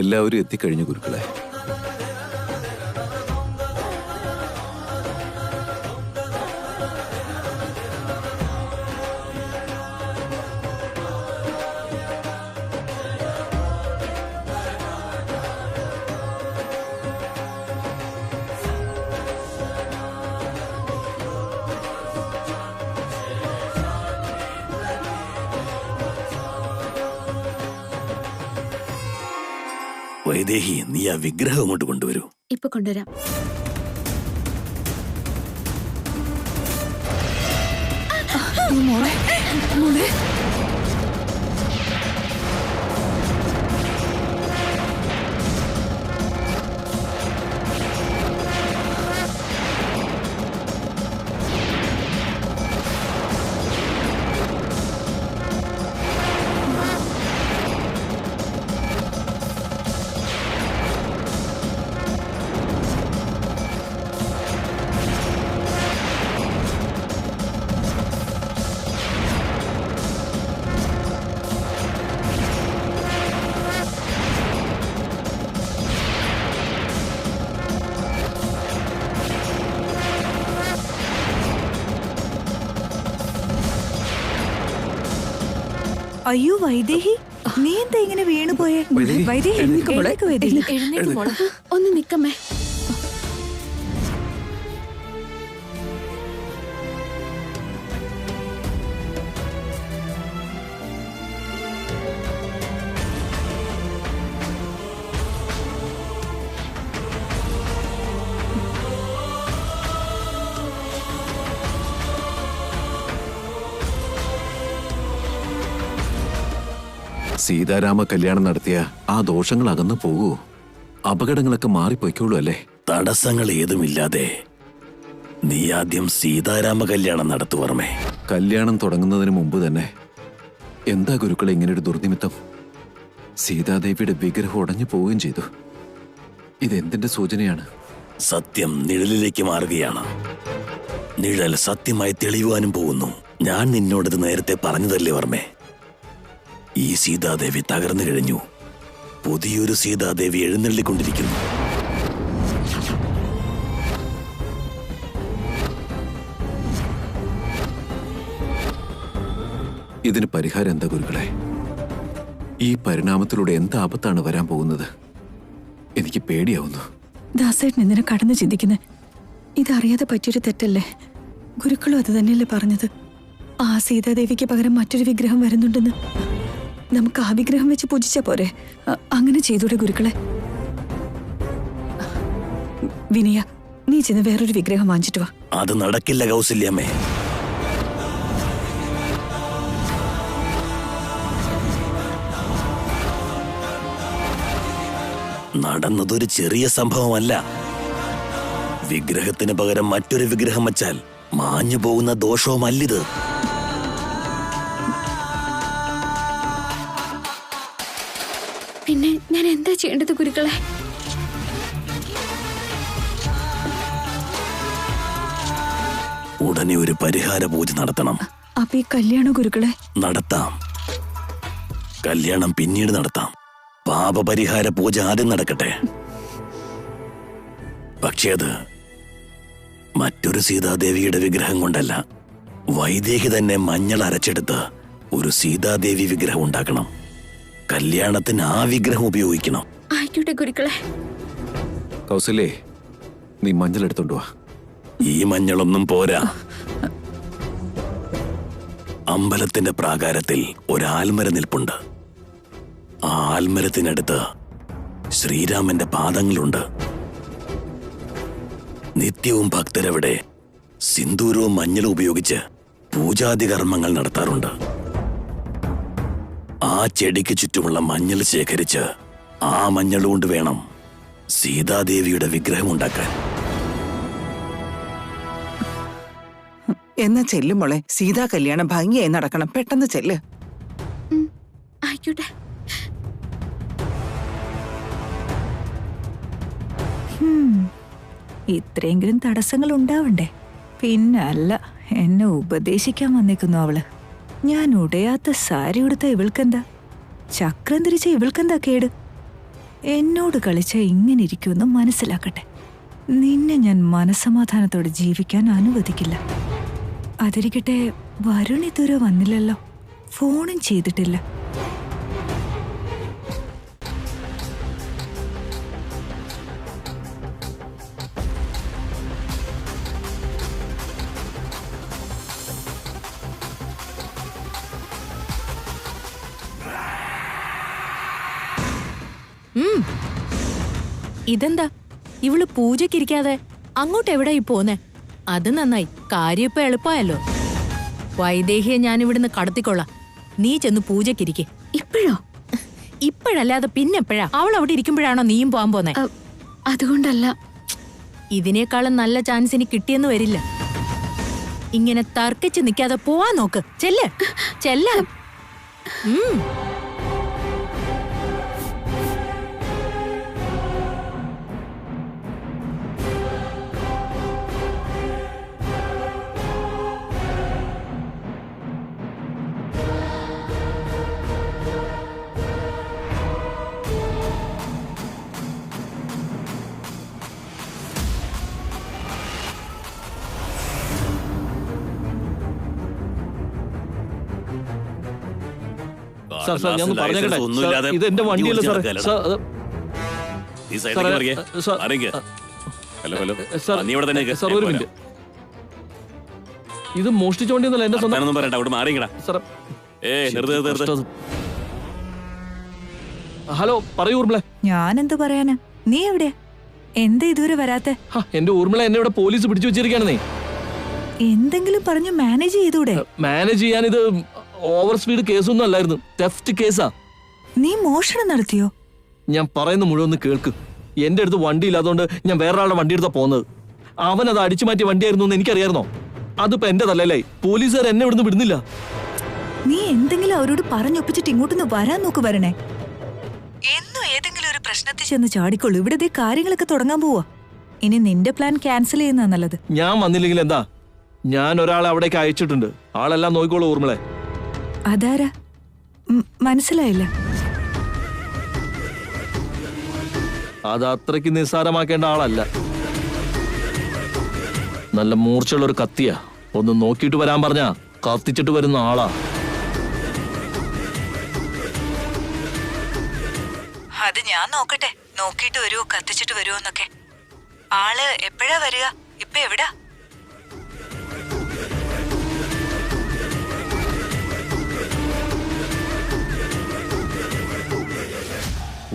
എല്ലാവരും എത്തിക്കഴിഞ്ഞു ഗുരുക്കളെ. വൈദേഹി, നീ ആ വിഗ്രഹം അങ്ങോട്ട് കൊണ്ടുവരൂ. ഇപ്പൊ കൊണ്ടുവരാം. മോളെ മോളെ അയ്യോ വൈദേഹി, നീ എന്താ ഇങ്ങനെ വീണു പോയേ? വൈദേഹി എഴുന്നേക്ക് മോളെ. ഒന്ന് നിക്കമ്മേ. സീതാരാമ കല്യാണം നടത്തിയ ആ ദോഷങ്ങൾ അകന്നു പോകൂ. അപകടങ്ങളൊക്കെ മാറിപ്പോയിക്കോളൂ അല്ലേ? തടസ്സങ്ങൾ ഏതുമില്ലാതെ നീ ആദ്യം സീതാരാമ കല്യാണം നടത്തുവർമ്മേ. കല്യാണം തുടങ്ങുന്നതിന് മുമ്പ് തന്നെ എന്താ ഗുരുക്കളെ ഇങ്ങനൊരു ദുർനിമിത്തം? സീതാദേവിയുടെ വിഗ്രഹം ഉടഞ്ഞു പോവുകയും ചെയ്തു. ഇതെന്തിന്റെ സൂചനയാണ്? സത്യം നിഴലിലേക്ക് മാറുകയാണ്. നിഴൽ സത്യമായി തെളിയുവാനും പോകുന്നു. ഞാൻ നിന്നോടത് നേരത്തെ പറഞ്ഞതല്ലേ വർമ്മേ. ഈ സീതാദേവി തകർന്നു കഴിഞ്ഞു. പുതിയൊരു സീതാദേവി എഴുന്നള്ളിക്കൊണ്ടിരിക്കുന്നു. ഇതിന് പരിഹാരം എന്താ ഗുരുക്കളെ? ഈ പരിണാമത്തിലൂടെ എന്ത് ആപത്താണ് വരാൻ പോകുന്നത്? എനിക്ക് പേടിയാവുന്നു. ദാസേട്ടൻ എന്തിനാ കടന്നു ചിന്തിക്കുന്നത്? ഇതറിയാതെ പറ്റിയൊരു തെറ്റല്ലേ? ഗുരുക്കളും അത് തന്നെയല്ലേ പറഞ്ഞത്? ആ സീതാദേവിക്ക് പകരം മറ്റൊരു വിഗ്രഹം വരുന്നുണ്ടെന്ന്. നമുക്ക് ആ വിഗ്രഹം വെച്ച് പൂജിച്ച പോരെ? അങ്ങനെ ചെയ്തൂടെ ഗുരുക്കളെ? വിനയ, നീ ചെന്ന് വേറൊരു വിഗ്രഹം വാങ്ങിച്ചിട്ട് വാ. അത് നടക്കില്ല കൗസല്യമ്മേ. നടന്നതൊരു ചെറിയ സംഭവമല്ല. വിഗ്രഹത്തിന് പകരം മറ്റൊരു വിഗ്രഹം വച്ചാൽ മാഞ്ഞു പോകുന്ന ദോഷവുമല്ലിത്. പിന്നെ ഞാൻ എന്താ ചെയ്യേണ്ടത് ഗുരുക്കളെ? ഉടനെ ഒരു പരിഹാര പൂജ നടത്തണം. അപ്പൊ ഈ കല്യാണ ഗുരുക്കളെ? നടത്താം. കല്യാണം പിന്നീട് നടത്താം. പാപപരിഹാര പൂജ ആദ്യം നടക്കട്ടെ. പക്ഷേ അത് മറ്റൊരു സീതാദേവിയുടെ വിഗ്രഹം കൊണ്ടല്ല. വൈദേഹി തന്നെ മഞ്ഞൾ അരച്ചെടുത്ത് ഒരു സീതാദേവി വിഗ്രഹം ഉണ്ടാക്കണം. കല്യാണത്തിന് ആ വിഗ്രഹം ഉപയോഗിക്കണം. ആയിക്കോട്ടെ ഗുരുക്കളെ. കൗസല്യേ, നീ മഞ്ഞൾ എടുത്തോണ്ട് വാ. ഈ മഞ്ഞളൊന്നും പോരാ. അമ്പലത്തിന്റെ പ്രാകാരത്തിൽ ഒരാൽമര നിൽപ്പുണ്ട്. ആ ആൽമരത്തിനടുത്ത് ശ്രീരാമന്റെ പാദങ്ങളുണ്ട്. നിത്യവും ഭക്തരവിടെ സിന്ദൂരവും മഞ്ഞളും ഉപയോഗിച്ച് പൂജാതി കർമ്മങ്ങൾ നടത്താറുണ്ട്. ആ ചെടിക്ക് ചുറ്റുമുള്ള മഞ്ഞൾ ശേഖരിച്ച് ആ മഞ്ഞൾ കൊണ്ട് വേണം സീതാദേവിയുടെ വിഗ്രഹം ഉണ്ടാക്കാൻ. എന്നാ ചെല്ലുമോളെ, സീതാ കല്യാണം ഭംഗിയായി നടക്കണം. പെട്ടെന്ന് ചെല്ല്. ആയിക്കോട്ടെ. ഇത്രയെങ്കിലും തടസ്സങ്ങൾ ഉണ്ടാവണ്ടേ? പിന്നല്ല, എന്നെ ഉപദേശിക്കാൻ വന്നേക്കുന്നു അവള്. ഞാൻ ഉടയാത്ത സാരി ഉടുത്ത ഇവൾക്കെന്താ? ചക്രം തിരിച്ച ഇവൾക്കെന്താ കേട്? എന്നോട് കളിച്ച ഇങ്ങനെ ഇരിക്കുമെന്ന് മനസ്സിലാക്കട്ടെ. നിന്നെ ഞാൻ മനസമാധാനത്തോടെ ജീവിക്കാൻ അനുവദിക്കില്ല. അതിരിക്കട്ടെ, വരുൺ ഇതുവരെ വന്നില്ലല്ലോ, ഫോണും ചെയ്തിട്ടില്ല. ഇതെന്താ ഇവള് പൂജക്കിരിക്കാതെ അങ്ങോട്ട് എവിടെയായി പോന്നെ? അത് നന്നായി, കാര്യം ഇപ്പൊ എളുപ്പമായല്ലോ. വൈദേഹിയെ ഞാൻ ഇവിടുന്ന് കടത്തിക്കൊള്ളാം. നീ ചെന്ന് പൂജക്കിരിക്കെ. ഇപ്പോഴോ? ഇപ്പോഴല്ലാതെ പിന്നെപ്പോഴാ? അവൾ അവിടെ ഇരിക്കുമ്പോഴാണോ നീയും പോകാൻ പോന്നെ? അതുകൊണ്ടല്ല. ഇതിനേക്കാളും നല്ല ചാൻസ് ഇനി കിട്ടിയെന്ന് വരില്ല. ഇങ്ങനെ തർക്കിച്ച് നിൽക്കാതെ പോവാൻ നോക്ക്. ചെല്ല് ചെല്ല. സാർ ഞാൻ പറഞ്ഞേക്കട്ടെ, ഇത് എന്റെ വണ്ടിയല്ല സാർ. സാർ ഒരു മിനിറ്റ്, ഇത് മോഷ്ടിച്ച വണ്ടിയൊന്നല്ല, എന്റെ സ്വന്തം. ഹലോ പറയൂ ഊർമിള. ഞാനെന്ത് പറയാനാ, നീ എവിടെയാ? എന്താ ഇതുവരെ വരാത്തെ? എന്റെ ഊർമിള എന്നെ ഇവിടെ പോലീസ് പിടിച്ചു വെച്ചിരിക്കുകയാണെന്നേ. എന്തെങ്കിലും പറഞ്ഞ് മാനേജ് ചെയ്തൂടെ? മാനേജ് ചെയ്യാൻ ഇത് ഓവർ സ്പീഡ് കേസൊന്നും അല്ലായിരുന്നു, തെഫ്റ്റ് കേസാ. നീ മോഷണം നടത്തിയോ? ഞാൻ പറയുന്ന മുഴുവൻ കേൾക്ക്. എന്റെ അടുത്ത് വണ്ടി ഇല്ലാത്തതുകൊണ്ട് ഞാൻ വേറൊരാളുടെ വണ്ടി എടുത്താ പോകുന്നത്. അവൻ അത് അടിച്ചു മാറ്റിയ വണ്ടിയായിരുന്നു എന്ന് എനിക്കറിയായിരുന്നോ? അതിപ്പോ എന്റെ തലല്ലേ, പോലീസുകാർ എന്നെ ഇവിടുന്ന് വിടുന്നില്ല. നീ എന്തെങ്കിലും അവരോട് പറഞ്ഞൊപ്പിച്ചിട്ട് ഇങ്ങോട്ടൊന്ന് വരാൻ നോക്ക് വരണേ. എന്നും ഏതെങ്കിലും ഒരു പ്രശ്നത്തിൽ ചെന്ന് ചാടിക്കൊള്ളു. ഇവിടെ കാര്യങ്ങളൊക്കെ തുടങ്ങാൻ പോവാ. ഇനി നിന്റെ പ്ലാൻ ക്യാൻസൽ ചെയ്യുന്ന നല്ലത്. ഞാൻ വന്നില്ലെങ്കിൽ എന്താ? ഞാൻ ഒരാളെ അവിടേക്ക് അയച്ചിട്ടുണ്ട്, ആളെല്ലാം നോക്കിക്കോളൂ ഊർമിളെ. അതാരാ? മനസ്സിലായില്ല. അത് അത്രയ്ക്ക് നിസ്സാരമാക്കേണ്ട ആളല്ല. നല്ല മൂർച്ചയുള്ള ഒരു കത്തിയാ. ഒന്ന് നോക്കിയിട്ട് വരാൻ പറഞ്ഞാ കത്തിച്ചിട്ട് വരുന്ന ആളാ. അത് ഞാൻ നോക്കട്ടെ, നോക്കിയിട്ട് വരുവോ കത്തിച്ചിട്ട് വരുവോ എന്നൊക്കെ. ആള് എപ്പോഴാ വരിക? ഇപ്പൊ എവിടാ?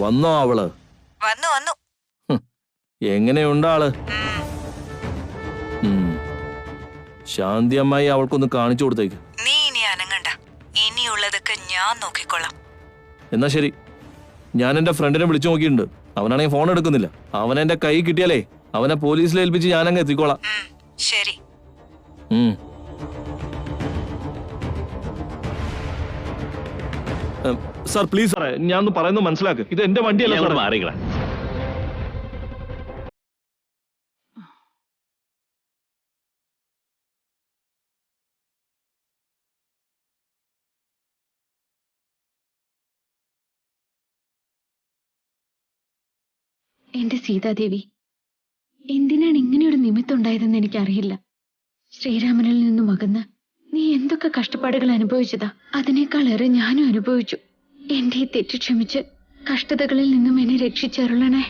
വന്നോ അവള്? വന്നു വന്നു. എങ്ങനെയുണ്ട് ആള്? ശാന്തി അമ്മായി അവൾക്കൊന്ന് കാണിച്ചു കൊടുത്തേക്ക്. നീ ഇനി അനങ്ങണ്ട, ഇനിയുള്ളതൊക്കെ ഞാൻ നോക്കിക്കൊള്ളാം. എന്നാ ശരി, ഞാൻ എന്റെ ഫ്രണ്ടിനെ വിളിച്ചു നോക്കിയിട്ടുണ്ട്. അവനാണെങ്കിൽ ഫോൺ എടുക്കുന്നില്ല. അവൻ എന്റെ കൈ കിട്ടിയാലേ അവനെ പോലീസിൽ ഏൽപ്പിച്ച് ഞാനങ്ങ് എത്തിക്കോളാം. ശരി. സാർ പ്ലീസ് സാറേ, ഞാൻ ഒന്ന് പറയുന്നത് മനസ്സിലാക്ക്. ഇത് എന്റെ വണ്ടിയല്ല സാർ. മാറിക്കടാ. എന്റെ സീതാദേവി, എന്തിനാണ് ഇങ്ങനെയൊരു നിമിത്തം ഉണ്ടായതെന്ന് എനിക്കറിയില്ല. ശ്രീരാമനിൽ നിന്നും അകന്ന് നീ എന്തൊക്കെ കഷ്ടപ്പാടുകൾ അനുഭവിച്ചതാ. അതിനേക്കാളേറെ ഞാനും അനുഭവിച്ചു. എന്റെ ഈ തെറ്റ് ക്ഷമിച്ച് കഷ്ടതകളിൽ നിന്നും എന്നെ രക്ഷിച്ചരുളണേ.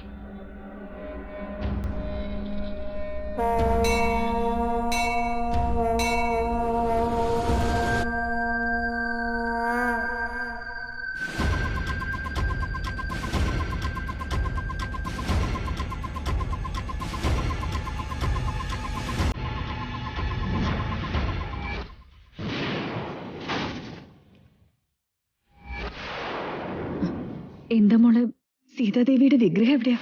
എന്താ മോളെ, സീതാദേവിയുടെ വിഗ്രഹം എവിടെയാ?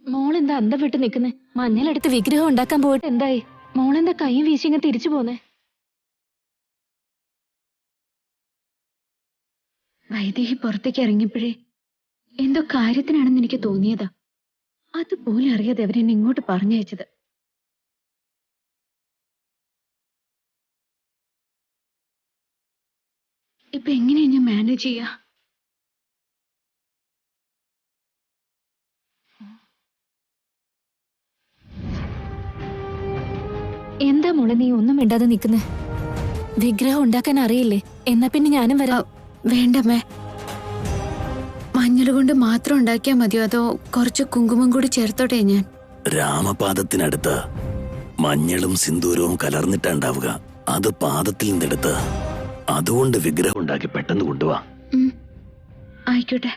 മോളെന്താ അന്തം വിട്ട് നിൽക്കുന്നേ? മഞ്ഞളെടുത്ത് വിഗ്രഹം ഉണ്ടാക്കാൻ പോയിട്ട് എന്തായി? മോളെന്താ കൈയും വീശിങ്ങ തിരിച്ചു പോന്നേ? വൈദേഹി പുറത്തേക്ക് ഇറങ്ങിയപ്പോഴേ എന്തോ കാര്യത്തിനാണെന്ന് എനിക്ക് തോന്നിയതാ. അതുപോലെ അറിയാതെ അവരെന്നെ ഇങ്ങോട്ട് പറഞ്ഞയച്ചത്. ഇപ്പൊ എങ്ങനെയാ ഞാൻ മാനേജ് ചെയ്യാ? എന്താ മോളെ നീ ഒന്നും മിണ്ടാതെ നിൽക്കുന്നേ? വിഗ്രഹം ഉണ്ടാക്കാൻ അറിയില്ലേ? എന്നാ പിന്നെ ഞാനും വരാം. വേണ്ടമ്മേ, മഞ്ഞൾ കൊണ്ട് മാത്രം ഉണ്ടാക്കിയാ മതിയോ അതോ കുറച്ച് കുങ്കുമം കൂടി ചേർത്തോട്ടെ ഞാൻ? രാമപാദത്തിനടുത്ത് മഞ്ഞളും സിന്ദൂരവും കലർന്നിട്ടുണ്ടാവുക. അത് പാദത്തിൽ നിന്നെടുത്ത് അതുകൊണ്ട് വിഗ്രഹം ഉണ്ടാക്കി പെട്ടെന്ന് കൊണ്ടുവാ. ആയിക്കോട്ടെ.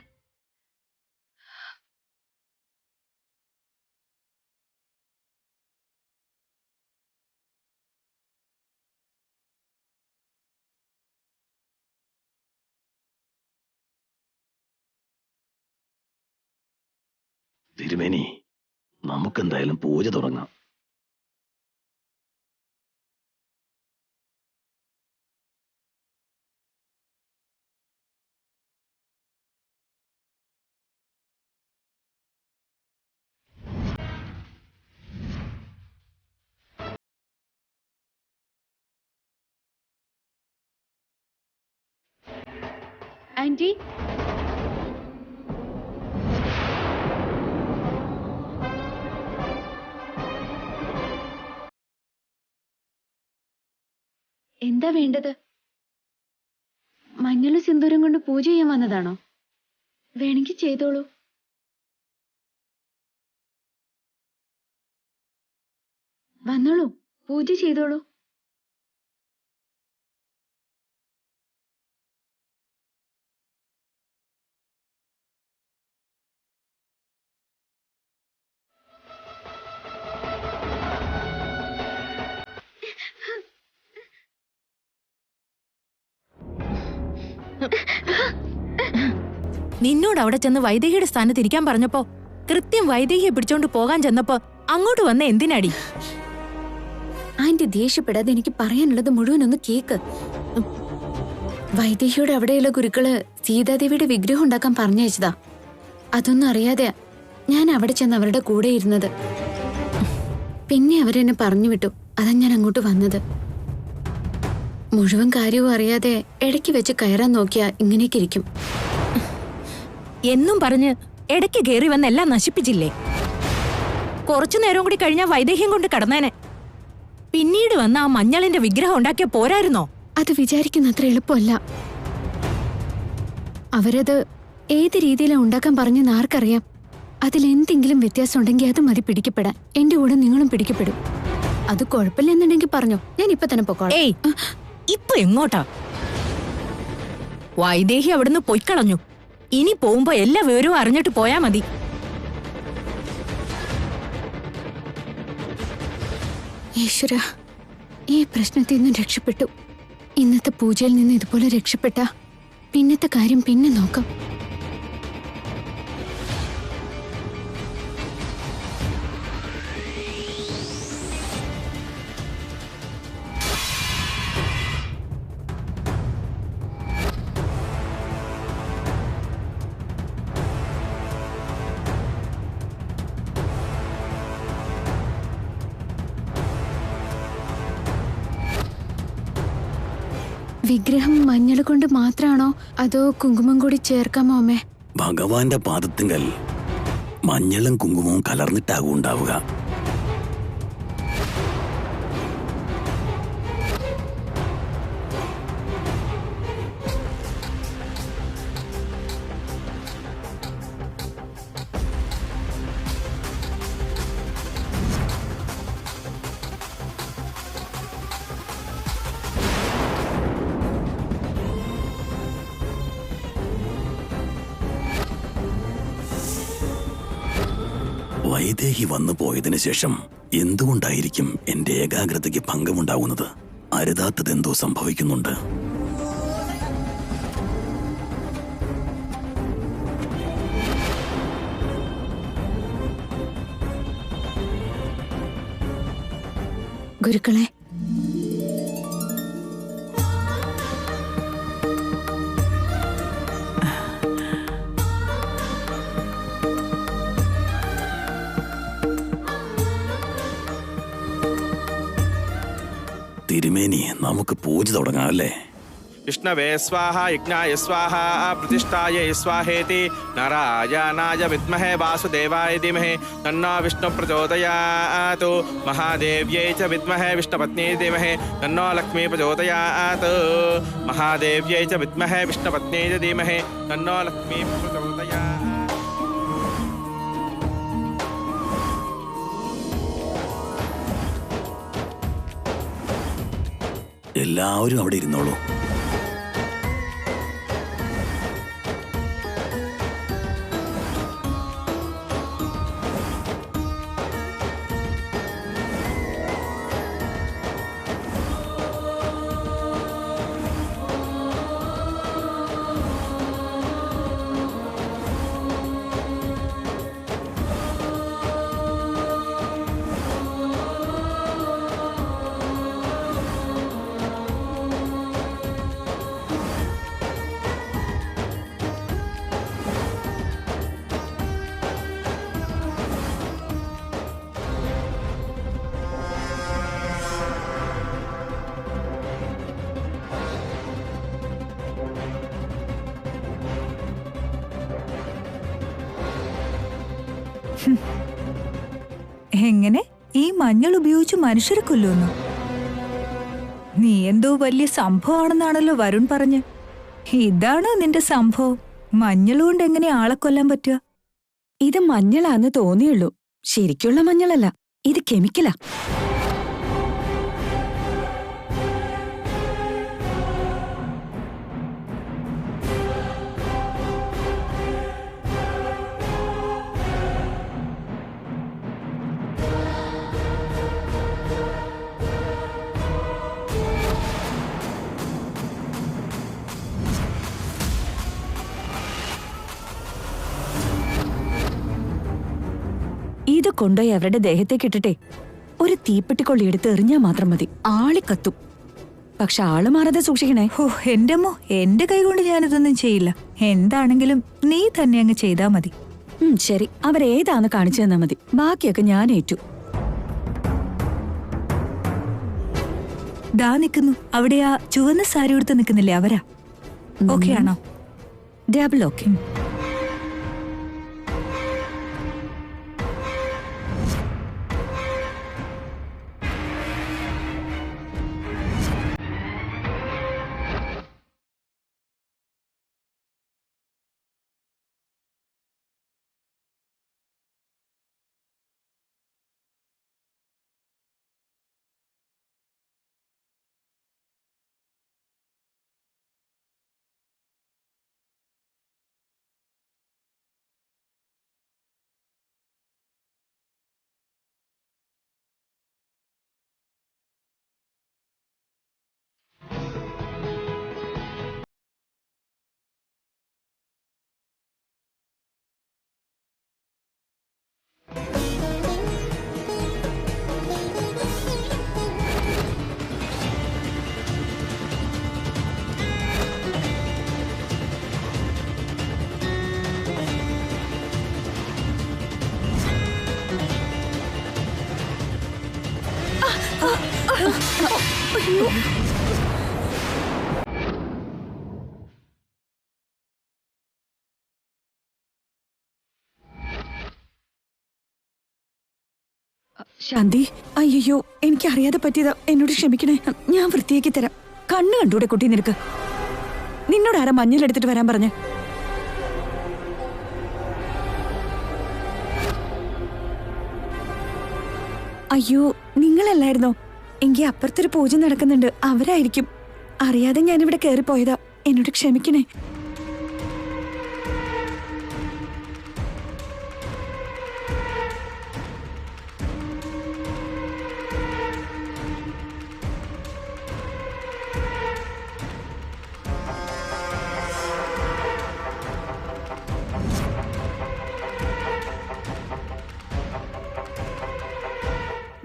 തിരുമേനി, നമുക്കെന്തായാലും പൂജ തുടങ്ങാം. ആന്റി, എന്താ വേണ്ടത്? മഞ്ഞളും സിന്ദൂരം കൊണ്ട് പൂജ ചെയ്യാൻ വന്നതാണോ? വേണമെങ്കിൽ ചെയ്തോളൂ. വന്നോളൂ, പൂജ ചെയ്തോളൂ. നിന്നോട് അവിടെ ചെന്ന് വൈദേഹിയുടെ സ്ഥാനത്ത് ഇരിക്കാൻ പറഞ്ഞപ്പോ കൃത്യം വൈദേഹിയെ പിടിച്ചോണ്ട് പോകാൻ ചെന്നപ്പോ അങ്ങോട്ട് വന്ന എന്തിനാടി? ആന്റി ദേഷ്യപ്പെടാതെ എനിക്ക് പറയാനുള്ളത് മുഴുവനൊന്ന് കേക്ക്. വൈദേഹിയുടെ അവിടെയുള്ള ഗുരുക്കള് സീതാദേവിയുടെ വിഗ്രഹം ഉണ്ടാക്കാൻ പറഞ്ഞയച്ചതാ. അതൊന്നും അറിയാതെ ഞാൻ അവിടെ ചെന്ന് അവരുടെ കൂടെ ഇരുന്നത്. പിന്നെ അവരെന്നെ പറഞ്ഞു വിട്ടു. അതാ ഞാൻ അങ്ങോട്ട് വന്നത്. മുഴുവൻ കാര്യവും അറിയാതെ ഇടയ്ക്ക് വെച്ച് കയറാൻ നോക്കിയാ ഇങ്ങനെയൊക്കെ ഇരിക്കും. എന്നും പറഞ്ഞ് ഇടയ്ക്ക് കയറി വന്ന് എല്ലാം നശിപ്പിച്ചില്ലേ? കുറച്ചു നേരം കൂടി കഴിഞ്ഞാൽ വൈദേഹ്യം കൊണ്ട് കടന്നേനെ. പിന്നീട് വന്ന് ആ മഞ്ഞളിന്റെ വിഗ്രഹം ഉണ്ടാക്കിയ പോരായിരുന്നോ? അത് വിചാരിക്കുന്ന അത്ര എളുപ്പമല്ല. അവരത് ഏത് രീതിയിലാണ് ഉണ്ടാക്കാൻ പറഞ്ഞെന്ന് ആർക്കറിയാം? അതിലെന്തെങ്കിലും വ്യത്യാസം ഉണ്ടെങ്കിൽ അത് മതി പിടിക്കപ്പെടാൻ. എന്റെ കൂടെ നിങ്ങളും പിടിക്കപ്പെടും. അത് കുഴപ്പമില്ലെന്നുണ്ടെങ്കിൽ പറഞ്ഞോ, ഞാൻ ഇപ്പൊ തന്നെ പൊക്കോളാം. ഏയ്, ഇപ്പൊ എങ്ങോട്ടാ? വൈദേഹി അവിടുന്ന് പൊയ്ക്കളഞ്ഞു. ഇനി പോകുമ്പോ എല്ലാ വിവരവും അറിഞ്ഞിട്ട് പോയാ മതി. ഈശ്വര, ഈ പ്രശ്നത്തിൽ നിന്ന് രക്ഷപ്പെട്ടു. ഇന്നത്തെ പൂജയിൽ നിന്ന് ഇതുപോലെ രക്ഷപ്പെട്ട പിന്നത്തെ കാര്യം പിന്നെ നോക്കാം. വിഗ്രഹം മഞ്ഞൾ കൊണ്ട് മാത്രാണോ അതോ കുങ്കുമം കൂടി ചേർക്കാമോ അമ്മേ? ഭഗവാന്റെ പാദത്തിങ്കൽ മഞ്ഞളും കുങ്കുമവും കലർന്നിട്ടാകും ഉണ്ടാവുക. വൈദേഹി വന്നു പോയതിനു ശേഷം എന്തുകൊണ്ടായിരിക്കും എന്റെ ഏകാഗ്രതയ്ക്ക് ഭംഗമുണ്ടാവുന്നത്? അരുതാത്തതെന്തോ സംഭവിക്കുന്നുണ്ട്. ഗുരുക്കളെ, തിരുമേനി, നമുക്ക് പൂജ തുടങ്ങാം അല്ലേ? विष्णवे स्वाहा यज्ञाय स्वाहा प्रतिष्ठाय स्वाहेति नारायणाय विद्महे वासुदेवाय धीमहि तन्नो विष्णु प्रचोदयात् महादेव्यै च विद्महे विष्णुपत्नी धीमहि तन्नो लक्ष्मी प्रचोदयात् महादेव्यै च विद्महे विष्णुपत्नी धीमहि तन्नो लक्ष्मी प्रचोदयात् എല്ലാവരും അവിടെ ഇരുന്നോളൂ. എങ്ങനെ ഈ മഞ്ഞൾ ഉപയോഗിച്ച് മനുഷ്യരെ കൊല്ലുന്നു? നീ എന്തോ വലിയ സംഭവമാണെന്നാണല്ലോ വരുൺ പറഞ്ഞ്. ഇതാണോ നിന്റെ സംഭവം? മഞ്ഞൾ കൊണ്ട് എങ്ങനെ ആളെ കൊല്ലാൻ പറ്റുക? ഇത് മഞ്ഞളാന്ന് തോന്നിയുള്ളൂ, ശരിക്കുള്ള മഞ്ഞളല്ല, ഇത് കെമിക്കലാ. ഇത് കൊണ്ടുപോയി അവരുടെ ദേഹത്തേക്ക് ഇട്ടിട്ടെ ഒരു തീപ്പെട്ടിക്കൊള്ളി എടുത്ത് എറിഞ്ഞാൽ മാത്രം മതി, ആളി കത്തും. പക്ഷെ ആള് മാറാതെ സൂക്ഷിക്കണേ. ഓ എന്റമ്മോ, എന്റെ കൈ കൊണ്ട് ഞാനിതൊന്നും ചെയ്യില്ല. എന്താണെങ്കിലും നീ തന്നെ അങ്ങ് ചെയ്താ മതി. ശരി, അവരേതാന്ന് കാണിച്ചു തന്നാ മതി, ബാക്കിയൊക്കെ ഞാൻ ഏറ്റു. ദാ നിൽക്കുന്നു, അവിടെ ആ ചുവന്ന സാരി ഉടുത്ത് നിൽക്കുന്നില്ലേ, അവരാ? ഓക്കെ ആണോ? Double okay. ശാന്തി, അയ്യോ എനിക്കറിയാതെ പറ്റിയതാ, എന്നോട് ക്ഷമിക്കണേ. ഞാൻ വൃത്തിയാക്കി തരാം. കണ്ണ് കണ്ടൂടെ കുട്ടി നിനക്ക്? നിന്നോട് ആരാ മഞ്ഞളെടുത്തിട്ട് വരാൻ പറഞ്ഞേ? അയ്യോ നിങ്ങളല്ലായിരുന്നോ? എങ്കിൽ അപ്പുറത്തൊരു പൂജ നടക്കുന്നുണ്ട്, അവരായിരിക്കും. അറിയാതെ ഞാനിവിടെ കയറിപ്പോയതാ, എന്നോട് ക്ഷമിക്കണേ.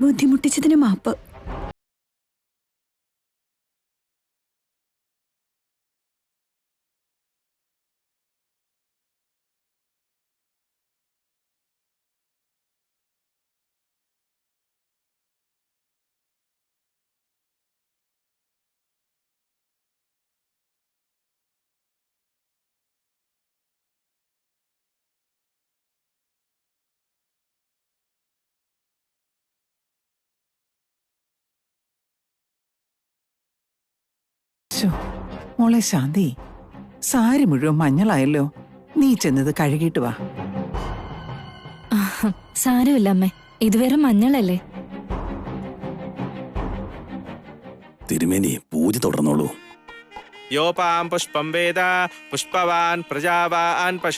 ബുദ്ധിമുട്ടിച്ചതിന് മാപ്പ്. ശോ, മോളെ ശാന്തി, സാരി മുഴുവൻ മഞ്ഞളായല്ലോ. നീ ചെന്നത് കഴുകിയിട്ട് വാ. സാരമില്ല അമ്മേ, ഇതുവരെ മഞ്ഞളല്ലേ. തിരുമേനി പൂജ തുടർന്നോളൂ. യോപാം പുഷ്പം വേദ പുഷ്പവാൻ പ്രജാവാൻ